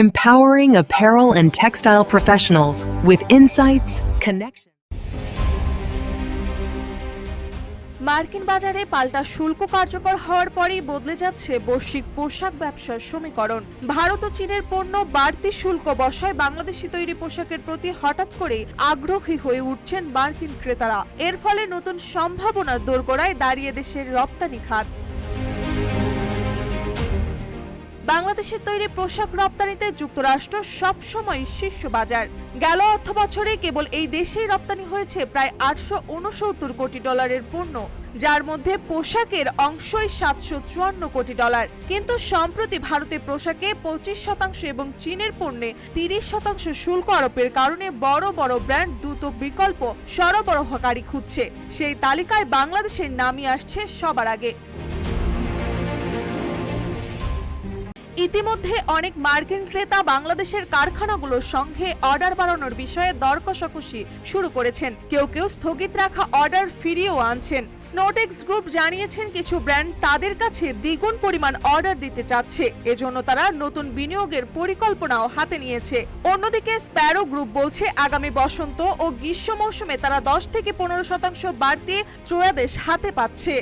empowering apparel and textile professionals with insights, connection. মার্কিন বাজারে পাল্টা শুল্ক কার্যকর হওয়ার পরেই বদলে যাচ্ছে বৈশ্বিক পোশাক ব্যবসার সমীকরণ। ভারত ও চীনের পণ্য বাড়তি শুল্ক বসায় বাংলাদেশি তৈরি পোশাকের প্রতি হঠাৎ করে আগ্রহী হয়ে উঠছেন মার্কিন ক্রেতারা। এর ফলে নতুন সম্ভাবনার দোরগোড়ায় দাঁড়িয়ে দেশের রপ্তানি খাত। বাংলাদেশের তৈরি পোশাক রপ্তানিতে যুক্তরাষ্ট্র সবসময় শীর্ষ বাজার। গেল অর্থ বছরে কেবল এই দেশেই রপ্তানি হয়েছে প্রায় $869 কোটি পণ্য, যার মধ্যে পোশাকের অংশই $754 কোটি। কিন্তু সম্প্রতি ভারতে পোশাকে 25% এবং চীনের পণ্যে 30% শুল্ক আরোপের কারণে বড় বড় ব্র্যান্ড দ্রুত বিকল্প সরবরাহকারী খুঁজছে। সেই তালিকায় বাংলাদেশের নামই আসছে সবার আগে। ইতিমধ্যে অনেক মার্কিন ক্রেতা বাংলাদেশের কারখানাগুলোর সঙ্গে অর্ডার বাড়ানোর বিষয়ে দর কষাকষি শুরু করেছেন। কেউ কেউ স্থগিত রাখা অর্ডার ফিরিয়েও আনছেন। স্নোটেক্স গ্রুপ জানিয়েছেন কিছু ব্র্যান্ড তাদের কাছে দ্বিগুণ পরিমাণ অর্ডার দিতে চাচ্ছে, এজন্য তারা নতুন বিনিয়োগের পরিকল্পনাও হাতে নিয়েছে। অন্যদিকে স্প্যারো গ্রুপ বলছে আগামী বসন্ত ও গ্রীষ্ম মৌসুমে তারা 10 থেকে 15% বাড়তি ত্রয়োদশ হাতে পাচ্ছে।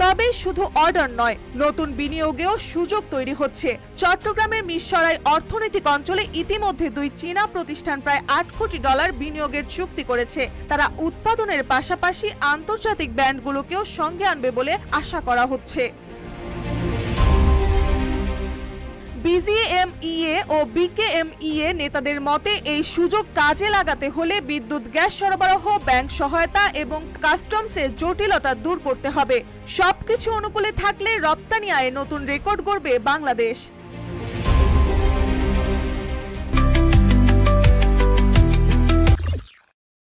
তবে শুধু অর্ডার নয়, নতুন বিনিয়োগেও সুযোগ তৈরি হচ্ছে। চট্টগ্রামের মিরসরাই অর্থনৈতিক অঞ্চলে ইতিমধ্যে 2 চীনা প্রতিষ্ঠান প্রায় $8 কোটি বিনিয়োগের চুক্তি করেছে। তারা উৎপাদনের পাশাপাশি আন্তর্জাতিক ব্র্যান্ডগুলোকেও সঙ্গে আনবে বলে আশা করা হচ্ছে। বিজিএমইএ ও বিকেএমইএ নেতাদের মতে এই সুযোগ কাজে লাগাতে হলে বিদ্যুৎ, গ্যাস সরবরাহ, ব্যাংক সহায়তা এবং কাস্টমসের জটিলতা দূর করতে হবে। সবকিছু অনুকূলে থাকলে রপ্তানি আয়ে নতুন রেকর্ড গড়বে বাংলাদেশ।